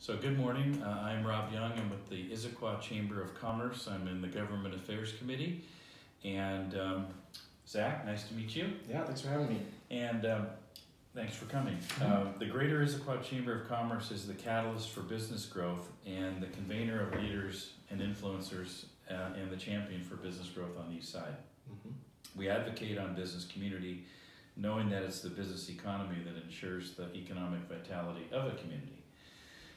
So good morning, I'm Rob Young. I'm with the Issaquah Chamber of Commerce. I'm in the Government Affairs Committee. And Zach, nice to meet you. Yeah, thanks for having me. And thanks for coming. The Greater Issaquah Chamber of Commerce is the catalyst for business growth and the convener of leaders and influencers and the champion for business growth on the East Side. We advocate on business community, knowing that it's the business economy that ensures the economic vitality of a community.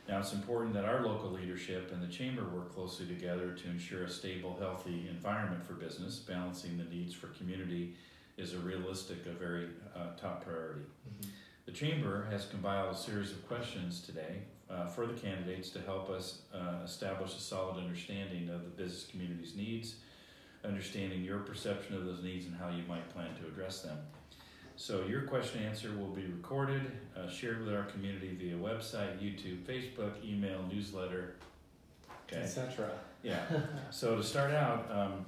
Now, it's important that our local leadership and the Chamber work closely together to ensure a stable, healthy environment for business. Balancing the needs for community is a very top priority. The Chamber has compiled a series of questions today for the candidates to help us establish a solid understanding of the business community's needs, understanding your perception of those needs and how you might plan to address them. So your question and answer will be recorded, shared with our community via website, YouTube, Facebook, email, newsletter, etc. Yeah. So to start out,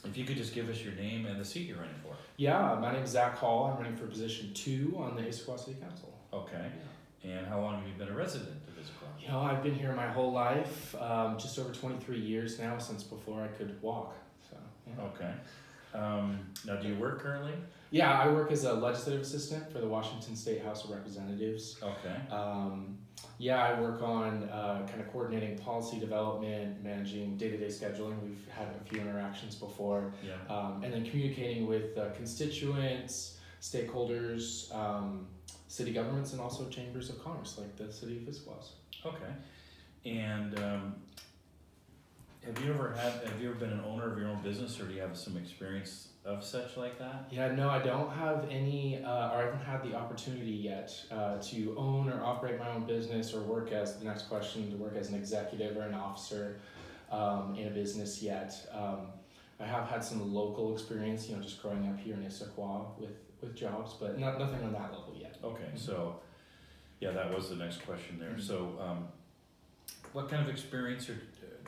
if you could just give us your name and the seat you're running for. Yeah, my name is Zach Hall. I'm running for position 2 on the Issaquah City Council. Okay. Yeah. And how long have you been a resident of Issaquah? You know, I've been here my whole life, just over 23 years now, since before I could walk. So. Yeah. Okay. Now, do you work currently? Yeah, I work as a legislative assistant for the Washington State House of Representatives. Okay. Yeah, I work on kind of coordinating policy development, managing day-to-day scheduling. We've had a few interactions before. Yeah. And then communicating with constituents, stakeholders, city governments, and also chambers of commerce, like the city of Issaquah. Okay. And have you ever been an owner of your own business, or do you have some experience of such like that? Yeah, no, I don't have any, or I haven't had the opportunity yet to own or operate my own business or work as, the next question, to work as an executive or an officer in a business yet. I have had some local experience, you know, just growing up here in Issaquah with jobs, but nothing on that level yet. Okay, so yeah, that was the next question there. So what kind of experience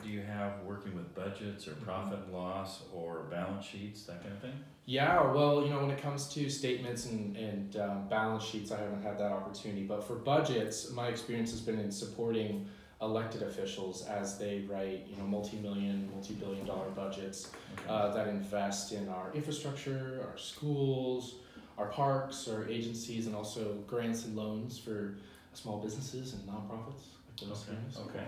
do you have working with budgets or profit and loss or balance sheets, that kind of thing? Yeah, well, you know, when it comes to statements and balance sheets, I haven't had that opportunity. But for budgets, my experience has been in supporting elected officials as they write, you know, multi-billion-dollar budgets that invest in our infrastructure, our schools, our parks, our agencies, and also grants and loans for small businesses and nonprofits. Okay.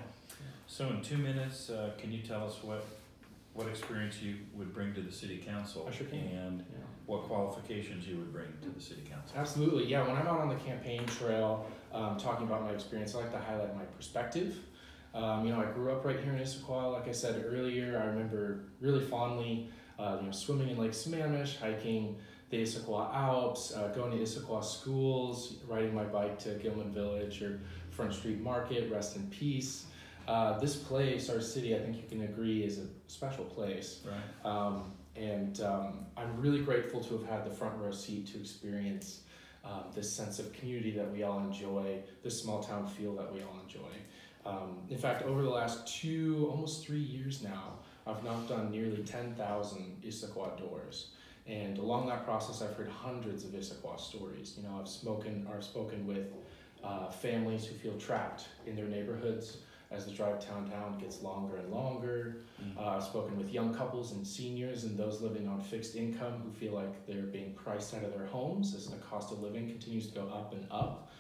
So in 2 minutes, can you tell us what experience you would bring to the city council? I sure can. And what qualifications you would bring to the city council? Absolutely, yeah. When I'm out on the campaign trail talking about my experience, I like to highlight my perspective. You know, I grew up right here in Issaquah. Like I said earlier, I remember really fondly you know, swimming in Lake Sammamish, hiking the Issaquah Alps, going to Issaquah schools, riding my bike to Gilman Village or Front Street Market, rest in peace. This place, our city, I think you can agree, is a special place. Right. I'm really grateful to have had the front row seat to experience this sense of community that we all enjoy, this small town feel that we all enjoy. In fact, over the last almost 3 years now, I've knocked on nearly 10,000 Issaquah doors. And along that process, I've heard hundreds of Issaquah stories. You know, I've spoken with families who feel trapped in their neighborhoods as the drive downtown gets longer and longer. I've spoken with young couples and seniors and those living on fixed income who feel like they're being priced out of their homes as the cost of living continues to go up and up.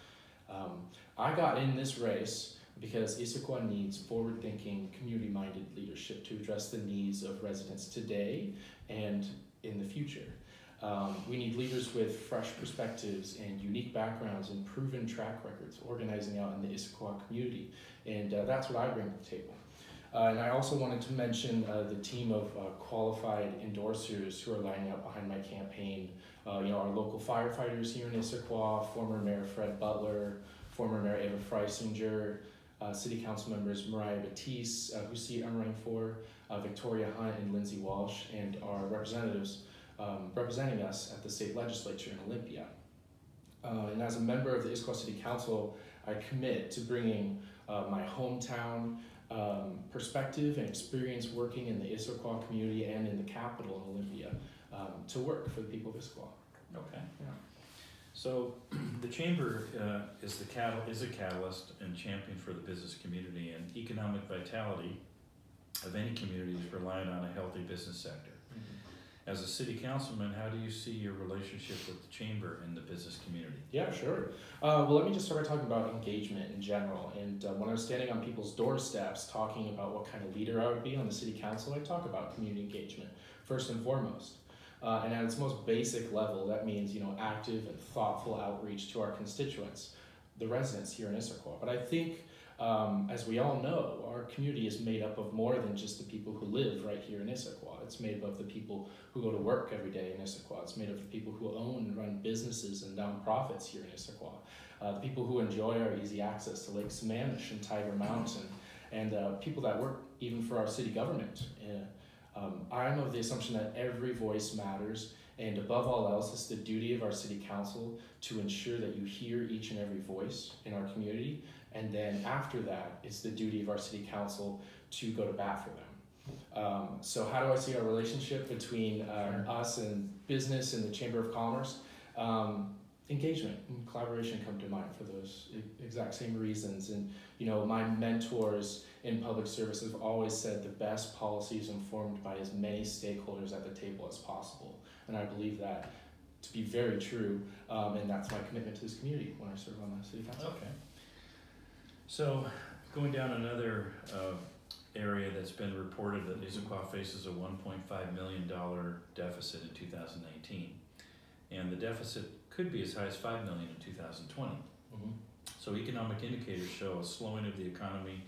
I got in this race because Issaquah needs forward-thinking, community-minded leadership to address the needs of residents today and in the future. We need leaders with fresh perspectives and unique backgrounds and proven track records organizing out in the Issaquah community. And that's what I bring to the table. And I also wanted to mention the team of qualified endorsers who are lining up behind my campaign. You know, our local firefighters here in Issaquah, former Mayor Fred Butler, former Mayor Ava Freisinger, City Council members Mariah Batiste, whose seat I'm running for, Victoria Hunt and Lindsay Walsh, and our representatives representing us at the state legislature in Olympia. And as a member of the Issaquah City Council, I commit to bringing my hometown perspective and experience working in the Issaquah community and in the capital in Olympia to work for the people of Issaquah. Okay. Yeah. So the chamber is a catalyst and champion for the business community, and economic vitality of any community is reliant on a healthy business sector. As a city councilman, how do you see your relationship with the chamber and the business community? Yeah, sure. Well, let me just start by talking about engagement in general. And when I was standing on people's doorsteps talking about what kind of leader I would be on the city council, I talk about community engagement first and foremost. And at its most basic level, that means active and thoughtful outreach to our constituents, the residents here in Issaquah. But I think, as we all know, our community is made up of more than just the people who live right here in Issaquah. It's made up of the people who go to work every day in Issaquah. It's made up of the people who own and run businesses and nonprofits here in Issaquah. The people who enjoy our easy access to Lake Sammamish and Tiger Mountain, and people that work even for our city government. I'm of the assumption that every voice matters, and above all else, it's the duty of our city council to ensure that you hear each and every voice in our community. And then after that, it's the duty of our city council to go to bat for them. So how do I see our relationship between us and business and the Chamber of Commerce? Engagement and collaboration come to mind for those exact same reasons. And my mentors in public service have always said the best policy is informed by as many stakeholders at the table as possible. And I believe that to be very true, and that's my commitment to this community when I serve on the city council. Okay. So going down another area that's been reported that Issaquah faces a $1.5 million deficit in 2019. And the deficit could be as high as $5 million in 2020. Mm-hmm. So economic indicators show a slowing of the economy,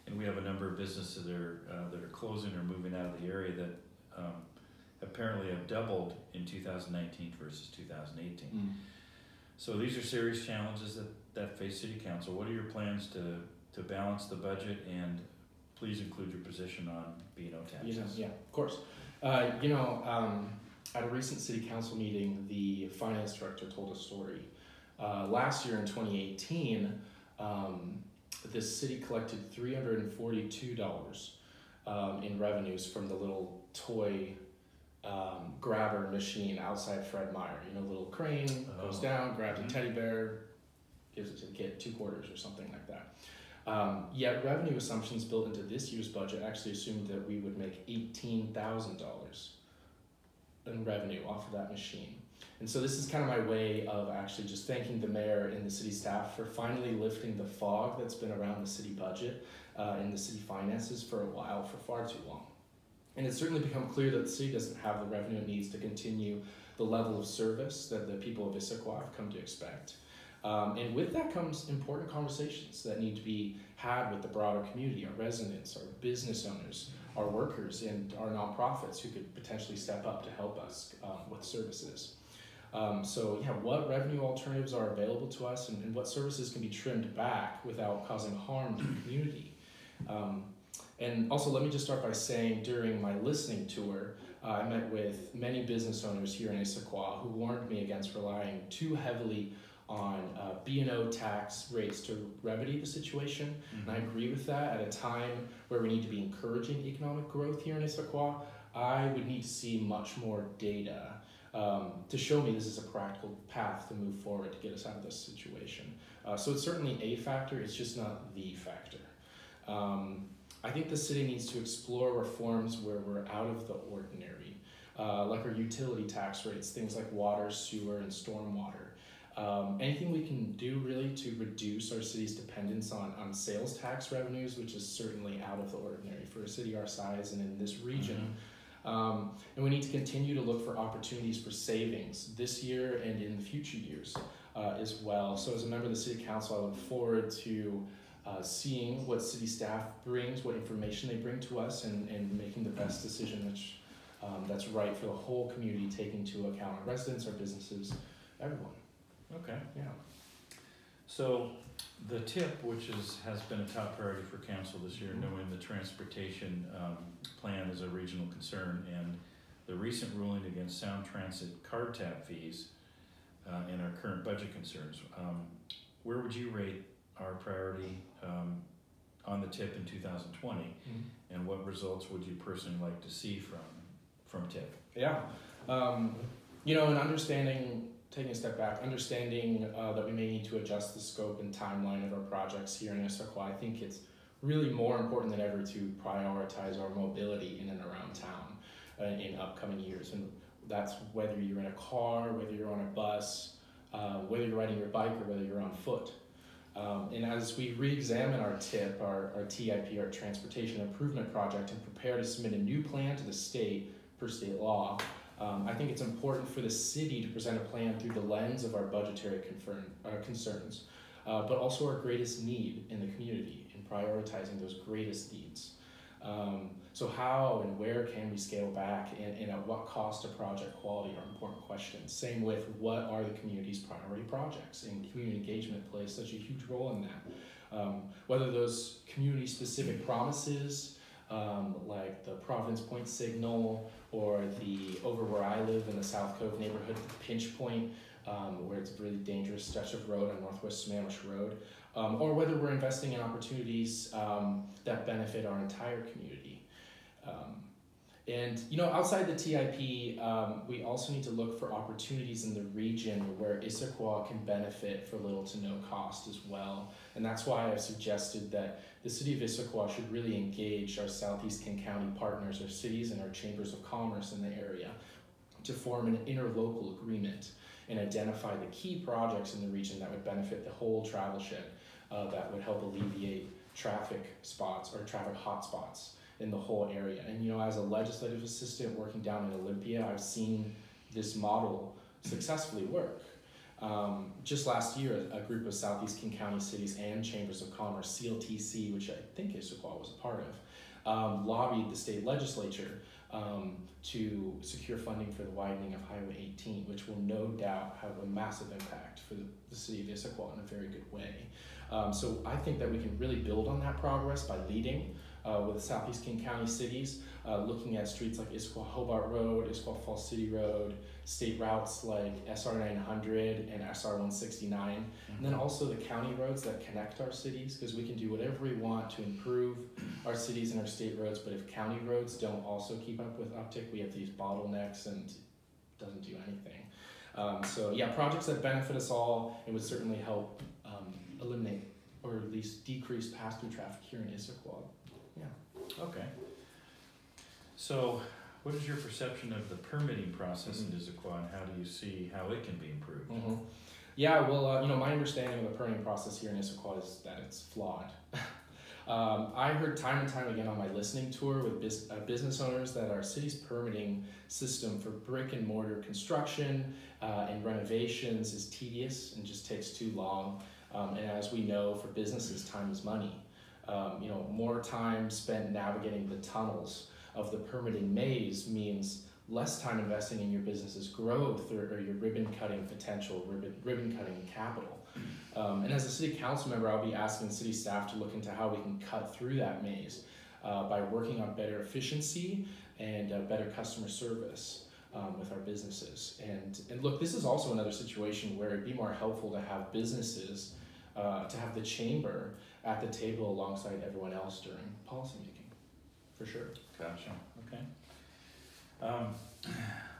and we have a number of businesses that are closing or moving out of the area that apparently have doubled in 2019 versus 2018. Mm. So these are serious challenges that face City Council. What are your plans to balance the budget, and please include your position on B&O taxes? Yeah, of course. At a recent City Council meeting, the finance director told a story. Last year in 2018, the city collected $342 in revenues from the little toy grabber machine outside Fred Meyer. Little crane goes down, grabs a teddy bear, gives it to the kid, 2 quarters or something like that. Yet revenue assumptions built into this year's budget actually assumed that we would make $18,000 in revenue off of that machine. And so this is kind of my way of actually just thanking the mayor and the city staff for finally lifting the fog that's been around the city budget and the city finances for a while, for far too long. And it's certainly become clear that the city doesn't have the revenue it needs to continue the level of service that the people of Issaquah have come to expect. And with that comes important conversations that need to be had with the broader community, our residents, our business owners, our workers, and our nonprofits who could potentially step up to help us with services. What revenue alternatives are available to us, and what services can be trimmed back without causing harm to the community? And also, let me just start by saying, during my listening tour, I met with many business owners here in Issaquah who warned me against relying too heavily on B&O tax rates to remedy the situation. Mm-hmm. And I agree with that. At a time where we need to be encouraging economic growth here in Issaquah, I would need to see much more data to show me this is a practical path to move forward to get us out of this situation. So it's certainly a factor, it's just not the factor. I think the city needs to explore reforms where we're out of the ordinary, like our utility tax rates, things like water, sewer, and stormwater. Anything we can do really to reduce our city's dependence on sales tax revenues, which is certainly out of the ordinary for a city our size and in this region. Mm-hmm. And we need to continue to look for opportunities for savings this year and in the future years as well. So as a member of the City Council, I look forward to seeing what city staff brings, what information they bring to us, and making the best decision that's right for the whole community, taking into account our residents, our businesses, everyone. Okay. Yeah. So the TIP, which has been a top priority for council this year, knowing the transportation plan is a regional concern, and the recent ruling against Sound Transit card tap fees and our current budget concerns, where would you rate our priority on the TIP in 2020, mm-hmm. and what results would you personally like to see from TIP? Yeah, in understanding taking a step back, understanding that we may need to adjust the scope and timeline of our projects here in Issaquah, I think it's really more important than ever to prioritize our mobility in and around town in upcoming years. And that's whether you're in a car, whether you're on a bus, whether you're riding your bike, or whether you're on foot. And as we re-examine our TIP, our TIP, our Transportation Improvement Project, and prepare to submit a new plan to the state per state law, I think it's important for the city to present a plan through the lens of our budgetary concerns, but also our greatest need in the community in prioritizing those greatest needs. So how and where can we scale back, and at what cost to project quality are important questions. Same with what are the community's priority projects, and community engagement plays such a huge role in that. Whether those community-specific promises, like the Providence Point Signal, or the over where I live in the South Cove neighborhood, the Pinch Point, where it's a really dangerous stretch of road on Northwest Sammamish Road, or whether we're investing in opportunities that benefit our entire community. And outside the TIP, we also need to look for opportunities in the region where Issaquah can benefit for little to no cost as well. And that's why I've suggested that the city of Issaquah should really engage our Southeast King County partners, our cities, and our chambers of commerce in the area to form an interlocal agreement and identify the key projects in the region that would benefit the whole travelshed, that would help alleviate traffic spots or traffic hotspots in the whole area. And as a legislative assistant working down in Olympia, I've seen this model successfully work. Just last year, a group of Southeast King County cities and chambers of commerce, CLTC, which I think Issaquah was a part of, lobbied the state legislature to secure funding for the widening of Highway 18, which will no doubt have a massive impact for the city of Issaquah in a very good way. So I think that we can really build on that progress by leading with the Southeast King County cities, looking at streets like Issaquah Hobart Road, Issaquah Falls City Road, state routes like SR 900 and SR 169, and then also the county roads that connect our cities, because we can do whatever we want to improve our cities and our state roads, but if county roads don't also keep up with uptick, we have these bottlenecks and it doesn't do anything. So yeah, projects that benefit us all and would certainly help eliminate or at least decrease pass-through traffic here in Issaquah. Yeah. Okay. So what is your perception of the permitting process in Issaquah, and how do you see how it can be improved? Yeah, well, my understanding of the permitting process here in Issaquah is that it's flawed. I heard time and time again on my listening tour with business owners that our city's permitting system for brick and mortar construction and renovations is tedious and just takes too long. And as we know, for businesses, time is money. More time spent navigating the tunnels of the permitting maze means less time investing in your business's growth or your ribbon cutting potential, ribbon cutting capital. And as a city council member, I'll be asking city staff to look into how we can cut through that maze by working on better efficiency and better customer service with our businesses. And look, this is also another situation where it'd be more helpful to have businesses, to have the chamber at the table alongside everyone else during policymaking, for sure. Gotcha. Okay.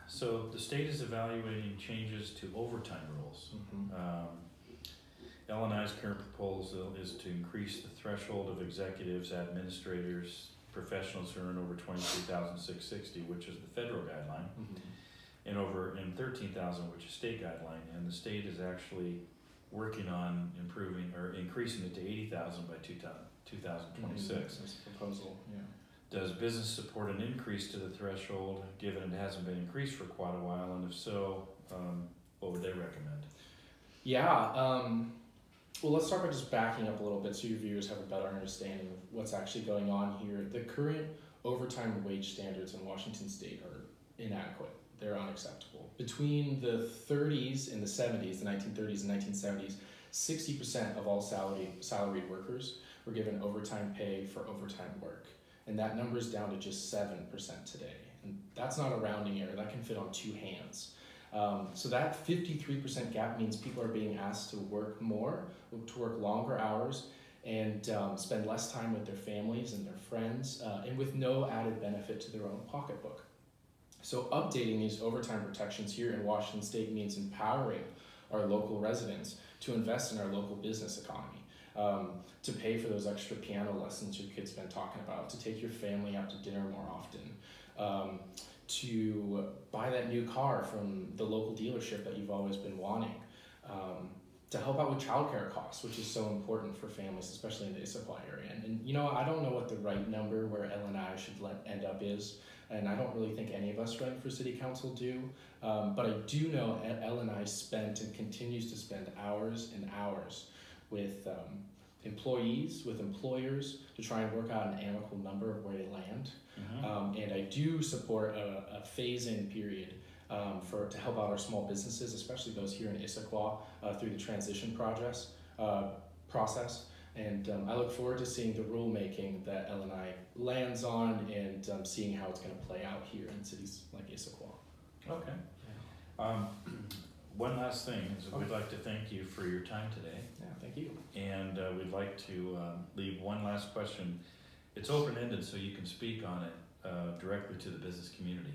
So the state is evaluating changes to overtime rules. L&I's current proposal is to increase the threshold of executives, administrators, professionals who earn over $23,660, which is the federal guideline, and $13,000, which is state guideline. And the state is actually working on improving or increasing it to $80,000 by 2026. That's the proposal, yeah. Does business support an increase to the threshold, given it hasn't been increased for quite a while? And if so, what would they recommend? Yeah, well, let's start by just backing up a little bit so your viewers have a better understanding of what's actually going on here. The current overtime wage standards in Washington State are inadequate. They're unacceptable. Between the 30s and the 70s, the 1930s and 1970s, 60% of all salaried workers were given overtime pay for overtime work. And that number is down to just 7% today. And that's not a rounding error, that can fit on two hands. So that 53% gap means people are being asked to work more, to work longer hours, and spend less time with their families and their friends, and with no added benefit to their own pocketbook. So updating these overtime protections here in Washington State means empowering our local residents to invest in our local business economy, to pay for those extra piano lessons your kid's been talking about, to take your family out to dinner more often, to buy that new car from the local dealership that you've always been wanting, to help out with childcare costs, which is so important for families, especially in the Issaquah area. And you know, I don't know what the right number where L&I should end up is, and I don't really think any of us running for city council do, but I do know L&I spent and continues to spend hours and hours with employees, with employers, to try and work out an amicable number of where they land. And I do support a phase-in period to help out our small businesses, especially those here in Issaquah, through the transition process. And I look forward to seeing the rulemaking that L&I lands on, and seeing how it's going to play out here in cities like Issaquah. Okay. One last thing is we'd like to thank you for your time today. Yeah, thank you. And we'd like to leave one last question. It's open-ended, so you can speak on it directly to the business community.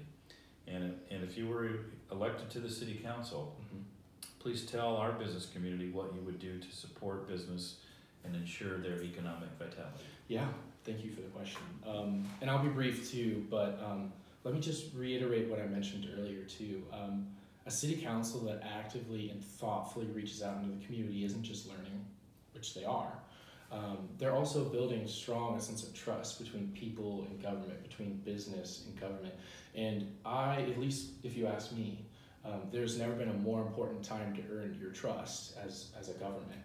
And if you were elected to the city council, please tell our business community what you would do to support business and ensure their economic vitality. Yeah, thank you for the question. And I'll be brief too, but let me just reiterate what I mentioned earlier too. A city council that actively and thoughtfully reaches out into the community isn't just learning, which they are. They're also building a sense of trust between people and government, between business and government. And at least if you ask me, there's never been a more important time to earn your trust as a government.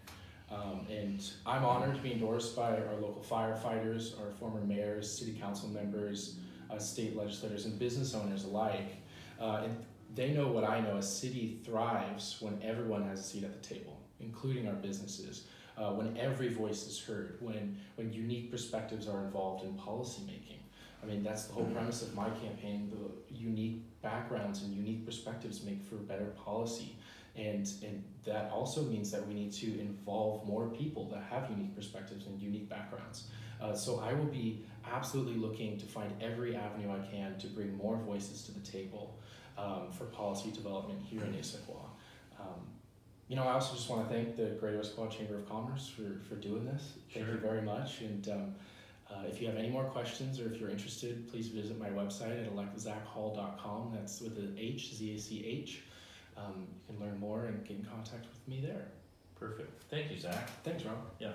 And I'm honored to be endorsed by our local firefighters, our former mayors, city council members, state legislators, and business owners alike. And they know what I know: a city thrives when everyone has a seat at the table, including our businesses, when every voice is heard, when unique perspectives are involved in policy making. I mean, that's the whole premise of my campaign. The unique backgrounds and unique perspectives make for better policy. And that also means that we need to involve more people that have unique perspectives and unique backgrounds. So I will be absolutely looking to find every avenue I can to bring more voices to the table for policy development here in Issaquah. You know, I also just want to thank the Greater Issaquah Chamber of Commerce for doing this. Thank you very much. And if you have any more questions, or if you're interested, please visit my website at electzachhall.com. That's with an H, Z-A-C-H. You can learn more and get in contact with me there. Perfect. Thank you, Zach. Thanks, Rob. Yeah.